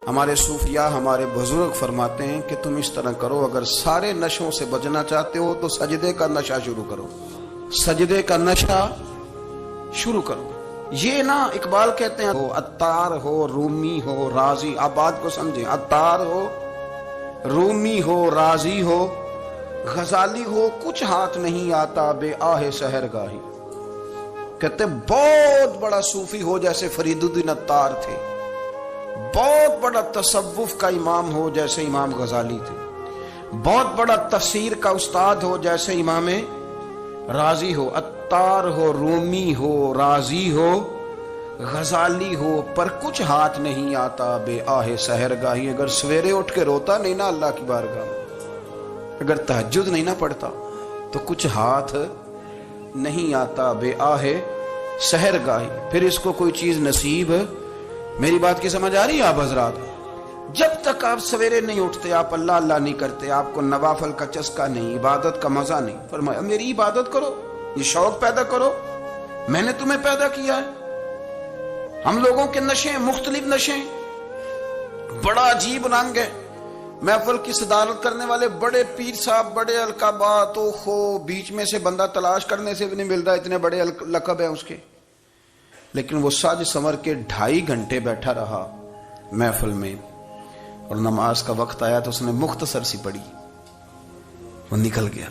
ہمارے صوفیاء ہمارے بزرگ فرماتے ہیں کہ تم اس طرح کرو، اگر سارے نشوں سے بچنا چاہتے ہو تو سجدے کا نشہ شروع کرو، سجدے کا نشہ شروع کرو۔ یہ نا اقبال کہتے ہیں عطار ہو، رومی ہو، رازی، آپ بات کو سمجھیں، عطار ہو، رومی ہو، رازی ہو، غزالی ہو، کچھ ہاتھ نہیں آتا بے آہ سحر گاہی۔ کہتے بہت بڑا صوفی ہو جیسے فرید الدین عطار تھے، بہت بڑا تصوف کا امام ہو جیسے امام غزالی تھے، بہت بڑا تفسیر کا استاد ہو جیسے امام رازی ہو، عطار ہو، رومی ہو، رازی ہو، غزالی ہو، پر کچھ ہاتھ نہیں آتا بے آہ سحر گاہی۔ اگر سویرے اٹھ کے روتا نہیں نا اللہ کی بارگاہ میں، اگر تہجد نہیں نہ پڑھتا تو کچھ ہاتھ نہیں آتا بے آہ سحر گاہی، پھر اس کو کوئی چیز نصیب۔ میری بات کی سمجھ آ رہی ہے آپ حضرات؟ جب تک آپ سویرے نہیں اٹھتے، آپ اللہ اللہ نہیں کرتے، آپ کو نوافل کا چسکا نہیں، عبادت کا مزہ نہیں، فرمایا میری عبادت کرو، یہ شوق پیدا کرو، میں نے تمہیں پیدا کیا ہے۔ ہم لوگوں کے نشے مختلف نشے، بڑا عجیب رنگ ہے۔ محفل کی صدارت کرنے والے بڑے پیر صاحب، بڑے القابات، بیچ میں سے بندہ تلاش کرنے سے بھی نہیں مل رہا، اتنے بڑے لقب ہیں اس کے، لیکن وہ سج سنور کے 2.5 گھنٹے بیٹھا رہا محفل میں، اور نماز کا وقت آیا تو اس نے مختصر سی پڑھی، وہ نکل گیا،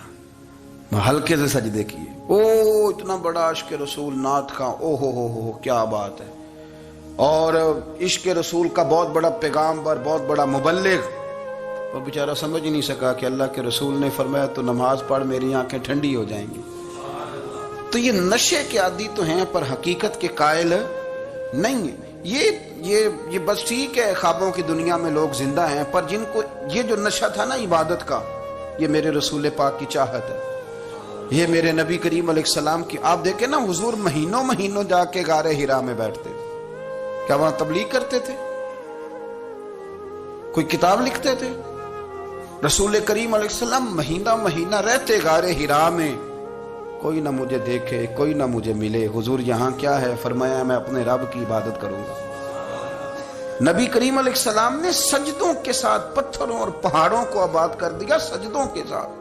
وہ ہلکے سے سجدے کیے۔ اتنا بڑا عشق رسول نعت کا، ہو کیا بات ہے، اور عشق رسول کا بہت بڑا پیغامبر، بہت بڑا مبلغ، وہ بیچارہ سمجھ ہی نہیں سکا کہ اللہ کے رسول نے فرمایا تو نماز پڑھ میری آنکھیں ٹھنڈی ہو جائیں گی۔ تو یہ نشے کے عادی تو ہیں پر حقیقت کے قائل نہیں ہیں۔ یہ بس ٹھیک ہے، خوابوں کی دنیا میں لوگ زندہ ہیں، پر جن کو یہ جو نشہ تھا نا عبادت کا، یہ میرے رسول پاک کی چاہت ہے، یہ میرے نبی کریم علیہ السلام کی۔ آپ دیکھیں نا حضور مہینوں جا کے غار حرا میں بیٹھتے تھے، کیا وہاں تبلیغ کرتے تھے؟ کوئی کتاب لکھتے تھے؟ رسول کریم علیہ السلام مہینہ رہتے غار حرا میں، کوئی نہ مجھے دیکھے، کوئی نہ مجھے ملے، حضور یہاں کیا ہے؟ فرمایا میں اپنے رب کی عبادت کروں گا۔ نبی کریم علیہ السلام نے سجدوں کے ساتھ پتھروں اور پہاڑوں کو آباد کر دیا، سجدوں کے ساتھ۔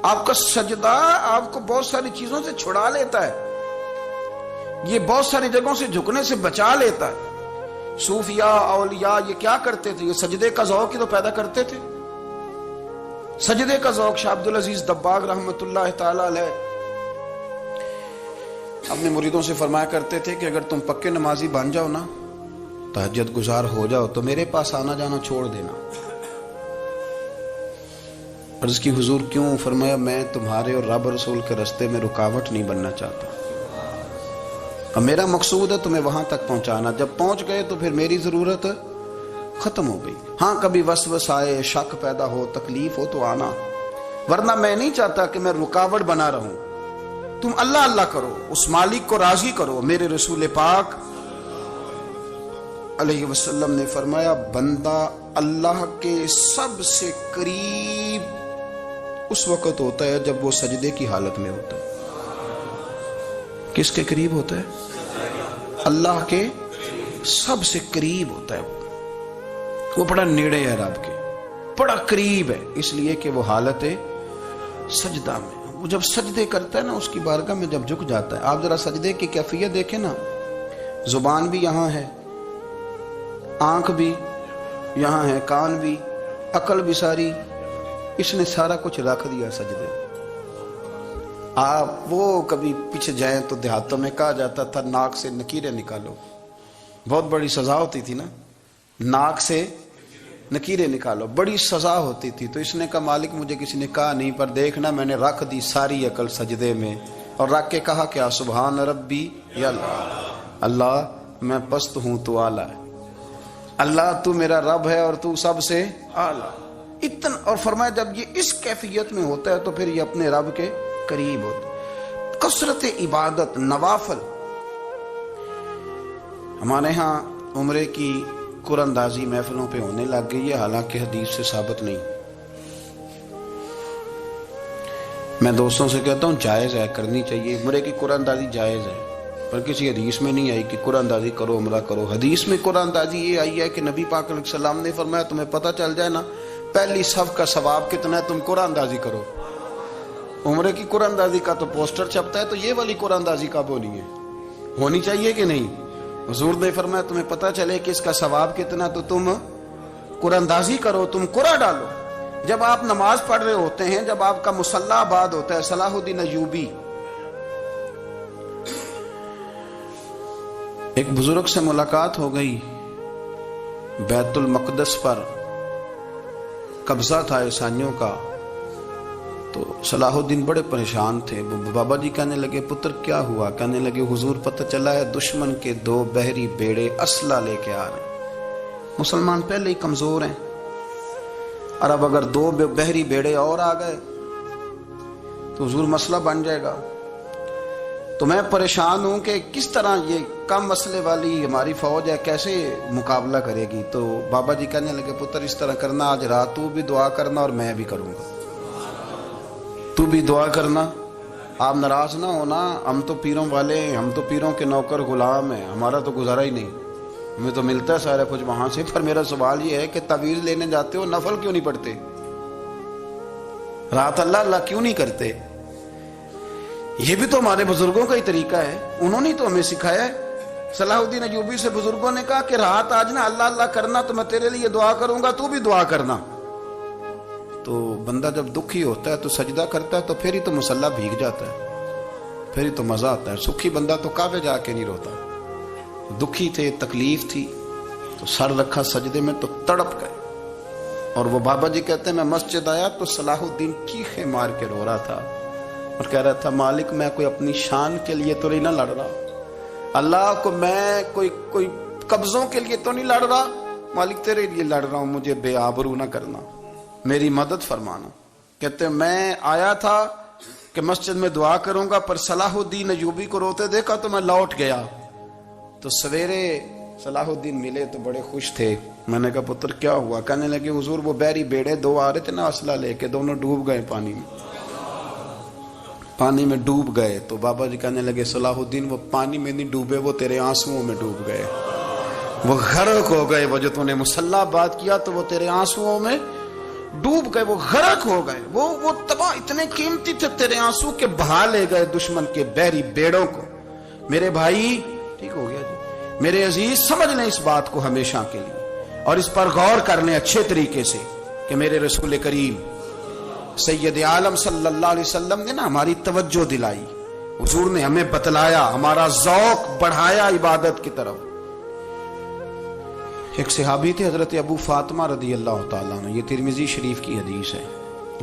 آپ کا سجدہ آپ کو بہت ساری چیزوں سے چھڑا لیتا ہے، یہ بہت ساری جگہوں سے جھکنے سے بچا لیتا ہے۔ صوفیاء، اولیاء یہ کیا کرتے تھے؟ یہ سجدے کا ذوق ہی تو پیدا کرتے تھے، سجدے کا ذوق۔ شاہ عبدالعزیز دباغ رحمت اللہ تعالی علیہ اپنے مریدوں سے فرمایا کرتے تھے کہ اگر تم پکے نمازی بن جاؤ نا، تہجد گزار ہو جاؤ، تو میرے پاس آنا جانا چھوڑ دینا۔ عرض کی حضور کیوں؟ فرمایا میں تمہارے اور رب رسول کے راستے میں رکاوٹ نہیں بننا چاہتا، اب میرا مقصود ہے تمہیں وہاں تک پہنچانا، جب پہنچ گئے تو پھر میری ضرورت ختم ہو گئی۔ ہاں کبھی وسوسہ آئے، شک پیدا ہو، تکلیف ہو تو آنا، ورنہ میں نہیں چاہتا کہ میں رکاوٹ بنا رہوں۔ تم اللہ اللہ کرو، اس مالک کو راضی کرو۔ میرے رسول پاک علیہ وسلم نے فرمایا بندہ اللہ کے سب سے قریب اس وقت ہوتا ہے جب وہ سجدے کی حالت میں ہوتا ہے۔ کس کے قریب ہوتا ہے؟ اللہ کے سب سے قریب ہوتا ہے، وہ بڑا نیڑے ہے رب کے، بڑا قریب ہے، اس لیے کہ وہ حالت سجدہ میں، وہ جب سجدے کرتا ہے نا اس کی بارگاہ میں جب جھک جاتا ہے۔ آپ ذرا سجدے کی کیفیت دیکھیں نا، زبان بھی یہاں ہے، آنکھ بھی یہاں ہے، کان بھی، عقل بھی ساری، اس نے سارا کچھ رکھ دیا سجدے۔ آپ وہ کبھی پیچھے جائیں تو دیہاتوں میں کہا جاتا تھا ناک سے نکیریں نکالو، بہت بڑی سزا ہوتی تھی نا، ناک سے نکیریں نکالو، بڑی سزا ہوتی تھی۔ تو اس نے کہا مالک مجھے کسی نے کہا نہیں، پر دیکھنا میں نے رکھ دی ساری عقل سجدے میں، اور رکھ کے کہا کیا؟ سبحان ربی یا اللہ، اللہ میں پست ہوں تو اعلیٰ ہے، اللہ تو میرا رب ہے اور تو سب سے اعلیٰ اتنا۔ اور فرمایا جب یہ اس کیفیت میں ہوتا ہے تو پھر یہ اپنے رب کے قریب ہوتا ہے۔ کثرت عبادت، نوافل۔ ہمارے ہاں عمرے کی قرآن اندازی محفلوں پہ ہونے لگ گئی ہے، حالانکہ حدیث سے ثابت نہیں۔ میں دوستوں سے کہتا ہوں جائز ہے، کرنی چاہیے، عمرے کی قرآن اندازی جائز ہے، پر کسی حدیث میں نہیں آئی کہ قرآن اندازی کرو عمرہ کرو. حدیث میں قرآن اندازی یہ آئی ہے کہ نبی پاک علیہ السلام نے فرمایا تمہیں پتہ چل جائے نا پہلی صف کا ثواب کتنا ہے تم قرآن اندازی کرو. عمرے کی قرآن اندازی کا تو پوسٹر چھپتا ہے, تو یہ والی قرآن اندازی کب ہونی ہے؟ ہونی چاہیے کہ نہیں؟ حضور نے فرمایا تمہیں پتہ چلے کہ اس کا ثواب کتنا تو تم قرآن اندازی کرو, تم قرآن ڈالو. جب آپ نماز پڑھ رہے ہوتے ہیں, جب آپ کا مصلی آباد ہوتا ہے, صلاح الدین ایوبی ایک بزرگ سے ملاقات ہو گئی, بیت المقدس پر قبضہ تھا عیسائیوں کا. تو صلاح الدین بڑے پریشان تھے. بابا جی کہنے لگے پتر کیا ہوا؟ کہنے لگے حضور پتہ چلا ہے دشمن کے 2 بحری بیڑے اسلحہ لے کے آ رہے ہیں. مسلمان پہلے ہی کمزور ہیں, اور اب اگر 2 بحری بیڑے اور آ گئے تو حضور مسئلہ بن جائے گا. تو میں پریشان ہوں کہ کس طرح یہ کم مسئلے والی ہماری فوج ہے کیسے مقابلہ کرے گی. تو بابا جی کہنے لگے پتر اس طرح کرنا, آج رات تو بھی دعا کرنا اور میں بھی کروں گا, تو بھی دعا کرنا. آپ ناراض نہ ہونا, ہم تو پیروں والے ہیں, ہم تو پیروں کے نوکر غلام ہیں, ہمارا تو گزارا ہی نہیں, ہمیں تو ملتا ہے سارا کچھ وہاں سے. پر میرا سوال یہ ہے کہ تعویذ لینے جاتے ہو نفل کیوں نہیں پڑھتے؟ رات اللہ اللہ کیوں نہیں کرتے؟ یہ بھی تو ہمارے بزرگوں کا ہی طریقہ ہے, انہوں نے تو ہمیں سکھایا ہے. صلاح الدین ایوبی سے بزرگوں نے کہا کہ رات آج نا اللہ اللہ کرنا, تو میں تیرے لیے دعا کروں گا, تو بھی دعا کرنا. تو بندہ جب دکھی ہوتا ہے تو سجدہ کرتا ہے, تو پھر ہی تو مصلی بھیگ جاتا ہے, پھر ہی تو مزہ آتا ہے. سکھی بندہ تو کعبے جا کے نہیں روتا. دکھی تھے, تکلیف تھی, تو سر رکھا سجدے میں تو تڑپ گئے. اور وہ بابا جی کہتے ہیں میں مسجد آیا تو صلاح الدین چیخے مار کے رو رہا تھا اور کہہ رہا تھا مالک میں کوئی اپنی شان کے لیے تو نہیں نہ لڑ رہا, اللہ کو میں کوئی قبضوں کے لیے تو نہیں لڑ رہا, مالک تیرے لیے لڑ رہا ہوں, مجھے بے آبرو نہ کرنا, میری مدد فرمانا. کہتے ہیں میں آیا تھا کہ مسجد میں دعا کروں گا, پر صلاح الدین ایوبی کو روتے دیکھا تو میں لوٹ گیا. تو سویرے صلاح الدین ملے تو بڑے خوش تھے. میں نے کہا پتر کیا ہوا؟ کہنے لگے حضور وہ بحری بیڑے 2 آ رہے تھے نا اسلحہ لے کے, دونوں ڈوب گئے پانی میں ڈوب گئے. تو بابا جی کہنے لگے صلاح الدین وہ پانی میں نہیں ڈوبے, وہ تیرے آنسوؤں میں ڈوب گئے, وہ غرق ہو گئے. وہ جو تو نے مصلی بات کیا تو وہ تیرے آنسوؤں میں ڈوب گئے, وہ غرق ہو گئے, وہ تباہ. اتنے قیمتی تھے تیرے آنسو کے بہا لے گئے دشمن کے بحری بیڑوں کو. میرے بھائی ٹھیک ہو گیا جی, میرے عزیز سمجھ لیں اس بات کو ہمیشہ کے لیے, اور اس پر غور کر لیں اچھے طریقے سے کہ میرے رسول کریم سید عالم صلی اللہ علیہ وسلم نے نا ہماری توجہ دلائی, حضور نے ہمیں بتلایا, ہمارا ذوق بڑھایا عبادت کی طرف. ایک صحابی تھے حضرت ابو فاطمہ رضی اللہ تعالیٰ عنہ, یہ ترمذی شریف کی حدیث ہے.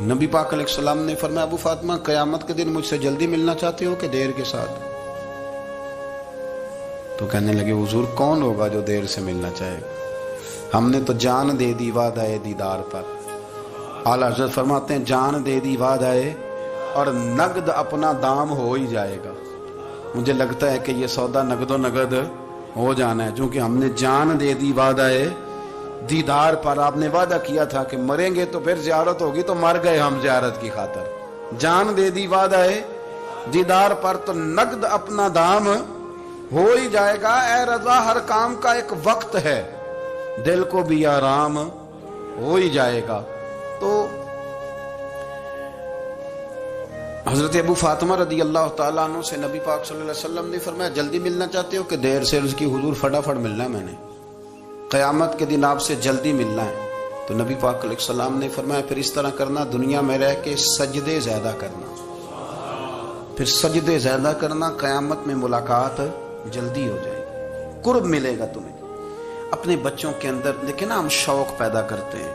نبی پاک علیہ السلام نے فرمایا ابو فاطمہ قیامت کے دن مجھ سے جلدی ملنا چاہتے ہو کہ دیر کے ساتھ؟ تو کہنے لگے حضور کون ہوگا جو دیر سے ملنا چاہے گا, ہم نے تو جان دے دی وعدہ دیدار پر. اعلیٰ حضرت فرماتے ہیں جان دے دی وعدہ اور نقد اپنا دام ہو ہی جائے گا. مجھے لگتا ہے کہ یہ سودا نقد و نقد ہو جانا ہے, چونکہ ہم نے جان دے دی وعدہ دیدار پر. آپ نے وعدہ کیا تھا کہ مریں گے تو پھر زیارت ہوگی, تو مر گئے ہم زیارت کی خاطر. جان دے دی وعدہ دیدار پر, تو نقد اپنا دام ہو ہی جائے گا. اے رضا ہر کام کا ایک وقت ہے, دل کو بھی آرام ہو ہی جائے گا. تو حضرت ابو فاطمہ رضی اللہ تعالیٰ عنہ سے نبی پاک صلی اللہ علیہ وسلم نے فرمایا جلدی ملنا چاہتے ہو کہ دیر سے؟ اس کی حضور فٹافٹ ملنا ہے, میں نے قیامت کے دن آپ سے جلدی ملنا ہے. تو نبی پاک علیہ السلام نے فرمایا پھر اس طرح کرنا, دنیا میں رہ کے سجدے زیادہ کرنا, پھر سجدے زیادہ کرنا, قیامت میں ملاقات جلدی ہو جائے گی, قرب ملے گا تمہیں. اپنے بچوں کے اندر دیکھیں نا, ہم شوق پیدا کرتے ہیں,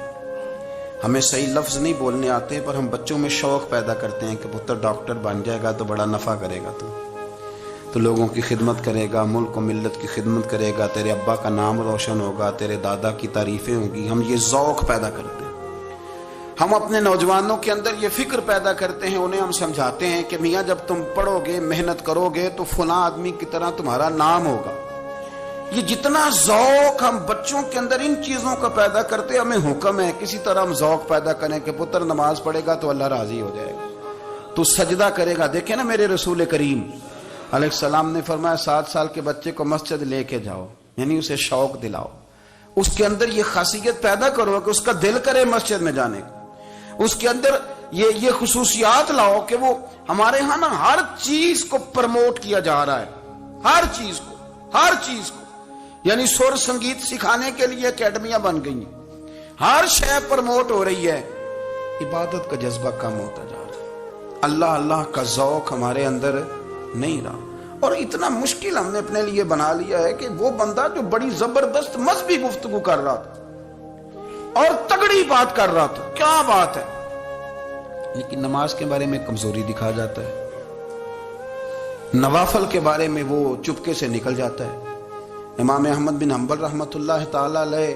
ہمیں صحیح لفظ نہیں بولنے آتے پر ہم بچوں میں شوق پیدا کرتے ہیں کہ پتر ڈاکٹر بن جائے گا تو بڑا نفع کرے گا, تو لوگوں کی خدمت کرے گا, ملک و ملت کی خدمت کرے گا, تیرے ابا کا نام روشن ہوگا, تیرے دادا کی تعریفیں ہوں گی. ہم یہ ذوق پیدا کرتے ہیں. ہم اپنے نوجوانوں کے اندر یہ فکر پیدا کرتے ہیں, انہیں ہم سمجھاتے ہیں کہ میاں جب تم پڑھو گے, محنت کرو گے تو فلاں آدمی کی طرح تمہارا نام ہوگا. یہ جتنا ذوق ہم بچوں کے اندر ان چیزوں کا پیدا کرتے, ہمیں حکم ہے کسی طرح ہم ذوق پیدا کریں کہ پتر نماز پڑھے گا تو اللہ راضی ہو جائے گا, تو سجدہ کرے گا. دیکھیں نا میرے رسول کریم علیہ السلام نے فرمایا 7 سال کے بچے کو مسجد لے کے جاؤ، یعنی اسے شوق دلاؤ، اس کے اندر یہ خاصیت پیدا کرو کہ اس کا دل کرے مسجد میں جانے کو، اس کے اندر یہ خصوصیات لاؤ کہ وہ ہمارے ہاں نا ہر چیز کو پرموٹ کیا جا رہا ہے، ہر چیز کو، یعنی سر سنگیت سکھانے کے لیے اکیڈمیاں بن گئی ہیں، ہر شے پرموٹ ہو رہی ہے، عبادت کا جذبہ کم ہوتا جا رہا ہے، اللہ اللہ کا ذوق ہمارے اندر نہیں رہا۔ اور اتنا مشکل ہم نے اپنے لیے بنا لیا ہے کہ وہ بندہ جو بڑی زبردست مذہبی گفتگو کر رہا تھا اور تگڑی بات کر رہا تھا، کیا بات ہے، لیکن نماز کے بارے میں کمزوری دکھا جاتا ہے، نوافل کے بارے میں وہ چپکے سے نکل جاتا ہے۔ امام احمد بن حنبل رحمۃ اللہ تعالی علیہ،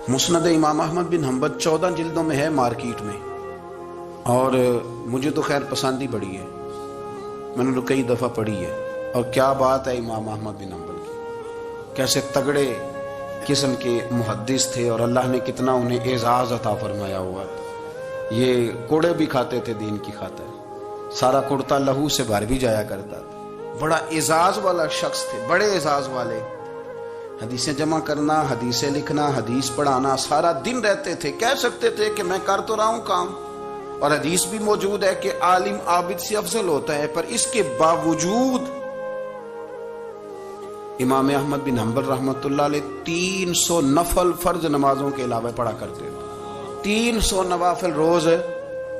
مسند امام احمد بن حنبل 14 جلدوں میں ہے مارکیٹ میں، اور مجھے تو خیر پسند ہی بڑی ہے، میں نے تو کئی دفعہ پڑھی ہے، اور کیا بات ہے امام احمد بن حنبل کی، کیسے تگڑے قسم کے محدث تھے اور اللہ نے کتنا انہیں اعزاز عطا فرمایا ہوا تھا، یہ کوڑے بھی کھاتے تھے دین کی خاطر، سارا کرتا لہو سے بھر بھی جایا کرتا تھا، بڑا اعزاز والا شخص تھے، بڑے اعزاز والے، حدیثیں جمع کرنا، حدیثیں لکھنا، حدیث پڑھانا، سارا دن رہتے تھے، کہہ سکتے تھے کہ میں کر تو رہا ہوں کام، اور حدیث بھی موجود ہے کہ عالم عابد سے افضل ہوتا ہے، پر اس کے باوجود امام احمد بن حنبل رحمۃ اللہ علیہ 300 نفل فرض نمازوں کے علاوہ پڑھا کرتے تھے، 300 نوافل روز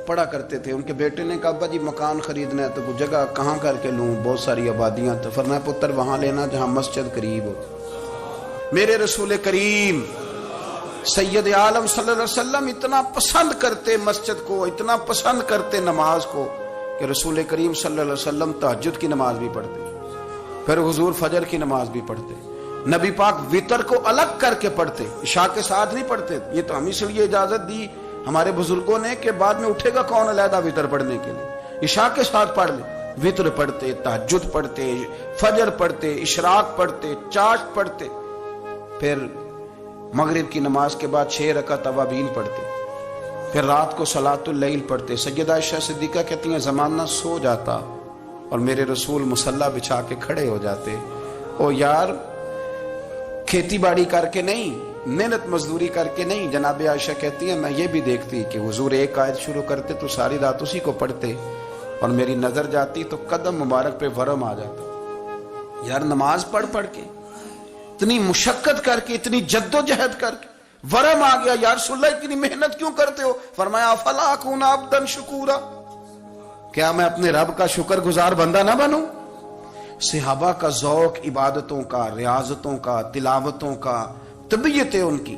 پڑھا کرتے تھے۔ ان کے بیٹے نے کہا ابا جی مکان خریدنا ہے تو وہ جگہ کہاں کر کے لوں، بہت ساری آبادیاں، تو فرمایا پتر وہاں لینا جہاں مسجد قریب ہو۔ میرے رسول کریم سید عالم صلی اللہ علیہ وسلم اتنا پسند کرتے مسجد کو، اتنا پسند کرتے نماز کو، کہ رسول کریم صلی اللہ علیہ وسلم تہجد کی نماز بھی پڑھتے، پھر حضور فجر کی نماز بھی پڑھتے، نبی پاک وتر کو الگ کر کے پڑھتے، عشاء کے ساتھ نہیں پڑھتے۔ یہ تو ہم اس لیے اجازت دی ہمارے بزرگوں نے کہ بعد میں اٹھے گا کون علیحدہ وتر پڑھنے کے لیے، عشاء کے ساتھ پڑھ لے، وتر پڑھتے، تہجد پڑھتے، فجر پڑھتے، اشراق پڑھتے، چاشت پڑھتے، پھر مغرب کی نماز کے بعد 6 رکعت اوابین پڑھتے، پھر رات کو صلاۃ اللیل پڑھتے۔ سیدہ عائشہ صدیقہ کہتی ہیں زمانہ سو جاتا اور میرے رسول مصلی بچھا کے کھڑے ہو جاتے، او یار کھیتی باڑی کر کے نہیں، محنت مزدوری کر کے نہیں، جناب عائشہ کہتی ہیں میں یہ بھی دیکھتی کہ حضور ایک آیت شروع کرتے تو ساری رات اسی کو پڑھتے، اور میری نظر جاتی تو قدم مبارک پہ ورم آ جاتا۔ یار نماز پڑھ کے اتنی مشقت کر کے، اتنی جد و جہد کر کے ورم آ گیا، یا رسول اللہ اتنی محنت کیوں کرتے ہو؟ فرمایا افلا اکون عبدا شکورا، کیا میں اپنے رب کا شکر گزار بندہ نہ بنوں؟ صحابہ کا ذوق عبادتوں کا، ریاضتوں کا، تلاوتوں کا، طبیعت ہے ان کی،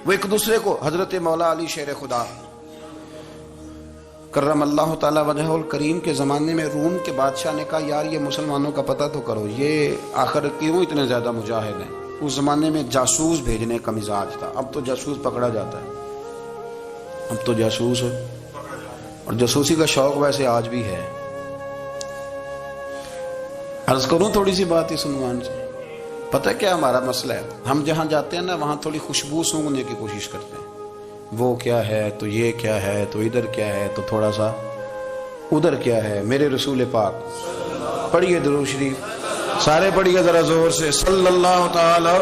وہ ایک دوسرے کو، حضرت مولا علی شیر خدا کرم اللہ تعالی وجہہ الکریم کے زمانے میں روم کے بادشاہ نے کہا یار یہ مسلمانوں کا پتہ تو کرو، یہ آخر کیوں اتنے زیادہ مجاہد ہیں؟ اس زمانے میں جاسوس بھیجنے کا مزاج تھا، اب تو جاسوس پکڑا جاتا ہے، اب تو جاسوس ہے، اور جاسوسی کا شوق ویسے آج بھی ہے۔ عرض کروں تھوڑی سی بات اس عنوان سے، پتہ کیا ہمارا مسئلہ ہے؟ ہم جہاں جاتے ہیں نا وہاں تھوڑی خوشبو سونگنے کی کوشش کرتے ہیں، وہ کیا ہے تو یہ کیا ہے تو ادھر کیا ہے تو تھوڑا سا ادھر کیا ہے۔ میرے رسول پاک پڑھیے درود شریف، سارے پڑھیے ذرا زور سے، صلی اللہ تعالی۔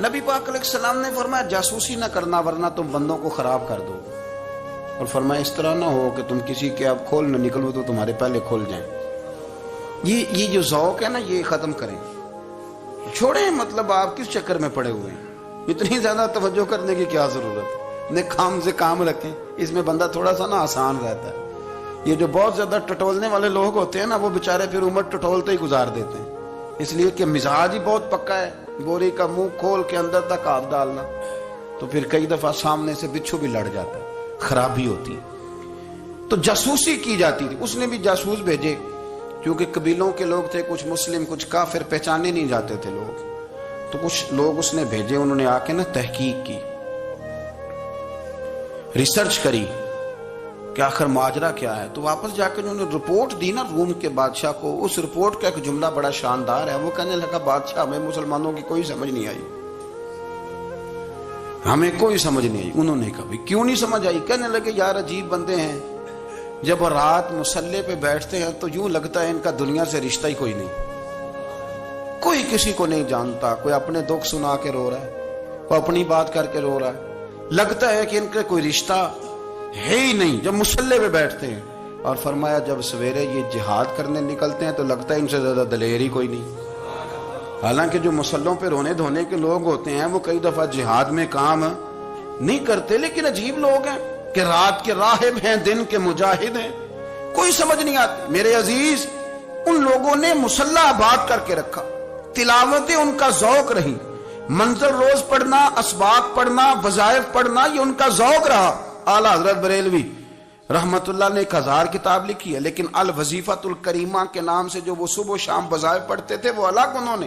نبی پاک علیہ السلام نے فرمایا جاسوسی نہ کرنا ورنہ تم بندوں کو خراب کر دو، اور فرمایا اس طرح نہ ہو کہ تم کسی کے اب کھول نہ نکلو تو تمہارے پہلے کھول جائیں۔ یہ جو ذوق ہے نا یہ ختم کریں، چھوڑیں، مطلب آپ کس چکر میں پڑے ہوئے ہیں، اتنی زیادہ توجہ کرنے کی کیا ضرورت ہے؟ کام سے کام رکھیں، اس میں بندہ تھوڑا سا نا آسان رہتا ہے۔ یہ جو بہت زیادہ ٹٹولنے والے لوگ ہوتے ہیں نا وہ بےچارے پھر عمر ٹٹولتے ہی گزار دیتے ہیں، اس لیے کہ مزاج ہی بہت پکا ہے، بوری کا منہ کھول کے اندر تک ہاتھ ڈالنا، تو پھر کئی دفعہ سامنے سے بچھو بھی لڑ جاتا ہے، خرابی ہوتی ہے۔ تو جاسوسی کی جاتی تھی، اس نے بھی جاسوس بھیجے، کیونکہ قبیلوں کے لوگ تھے، کچھ مسلم کچھ کافر، پہچانے نہیں جاتے تھے لوگ، تو کچھ لوگ اس نے بھیجے، انہوں نے آ کے نا تحقیق کی، ریسرچ کری کہ آخر ماجرا کیا ہے، تو واپس جا کے انہوں نے رپورٹ دی نا روم کے بادشاہ کو۔ اس رپورٹ کا ایک جملہ بڑا شاندار ہے، وہ کہنے لگا بادشاہ ہمیں مسلمانوں کی کوئی سمجھ نہیں آئی، ہمیں کوئی سمجھ نہیں آئی۔ انہوں نے کہا کیوں نہیں سمجھ آئی؟ کہنے لگے یار عجیب بندے ہیں، جب وہ رات مصلے پہ بیٹھتے ہیں تو یوں لگتا ہے ان کا دنیا سے رشتہ ہی کوئی نہیں، کوئی کسی کو نہیں جانتا، کوئی اپنے دکھ سنا کے رو رہا ہے، کوئی اپنی بات کر کے رو رہا ہے، لگتا ہے کہ ان کا کوئی رشتہ ہے ہی نہیں جب مصلے پہ بیٹھتے ہیں۔ اور فرمایا جب سویرے یہ جہاد کرنے نکلتے ہیں تو لگتا ہے ان سے زیادہ دلیر ہی کوئی نہیں۔ حالانکہ جو مسلوں پہ رونے دھونے کے لوگ ہوتے ہیں وہ کئی دفعہ جہاد میں کام نہیں کرتے، لیکن عجیب لوگ ہیں کہ رات کے راہب ہیں، دن کے مجاہد ہیں، کوئی سمجھ نہیں آتی۔ میرے عزیز، ان لوگوں نے مصلہ آباد کر کے رکھا، تلاوتیں ان کا ذوق رہی، منزل روز پڑھنا، اسباق پڑھنا، وظائف پڑھنا، یہ ان کا ذوق رہا۔ اعلیٰ حضرت بریلوی رحمت اللہ نے 1000 کتاب لکھی ہے، لیکن الوظیفۃ الکریمہ کے نام سے جو وہ صبح و شام وظائف پڑھتے تھے وہ الگ انہوں نے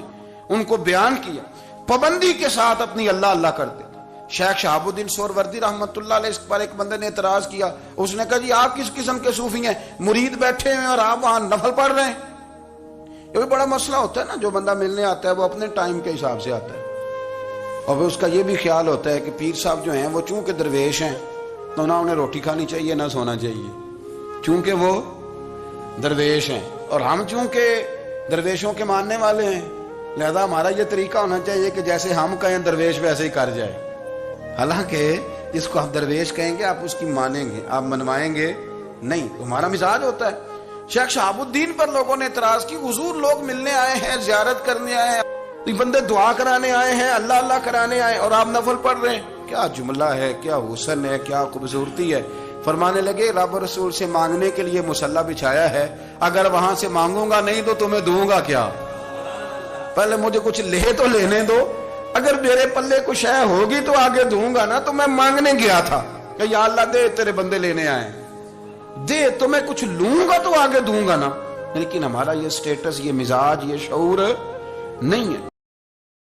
ان کو بیان کیا، پابندی کے ساتھ اپنی اللہ اللہ کرتے تھے۔ شیخ شہاب الدین سہروردی رحمت اللہ علیہ اس پر ایک بندے نے اعتراض کیا، اس نے کہا جی آپ کس قسم کے صوفی ہیں، مرید بیٹھے ہیں اور آپ وہاں نفل پڑھ رہے ہیں۔ یہ بھی بڑا مسئلہ ہوتا ہے نا، جو بندہ ملنے آتا ہے وہ اپنے ٹائم کے حساب سے آتا ہے، اور اس کا یہ بھی خیال ہوتا ہے کہ پیر صاحب جو ہیں وہ چونکہ درویش ہیں تو نہ انہیں روٹی کھانی چاہیے نہ سونا چاہیے، چونکہ وہ درویش ہیں، اور ہم چونکہ درویشوں کے ماننے والے ہیں لہذا ہمارا یہ طریقہ ہونا چاہیے کہ جیسے ہم کہیں درویش ویسے ہی کر جائے۔ حالانکہ جس کو آپ درویش کہیں گے آپ اس کی مانیں گے، آپ منوائیں گے نہیں، ہمارا مزاج ہوتا ہے۔ شیخ شہاب الدین پر لوگوں نے اعتراض کی، حضور لوگ ملنے آئے ہیں، زیارت کرنے آئے ہیں، بندے دعا کرانے آئے ہیں، اللہ اللہ کرانے آئے اور آپ نفل پڑھ رہے ہیں، کیا جملہ ہے، کیا حسن ہے، کیا خوبصورتی ہے۔ فرمانے لگے رب رسول سے مانگنے کے لیے مصلی بچھایا ہے، اگر وہاں سے مانگوں گا نہیں تو تمہیں دوں گا کیا، پہلے مجھے کچھ لے تو لینے دو، اگر میرے پلے کچھ ہے ہوگی تو آگے دوں گا نا۔ تو میں مانگنے گیا تھا کہ یا اللہ دے، تیرے بندے لینے آئے دے، تو میں کچھ لوں گا تو آگے دوں گا نا، لیکن ہمارا یہ سٹیٹس، یہ مزاج، یہ شعور نہیں ہے۔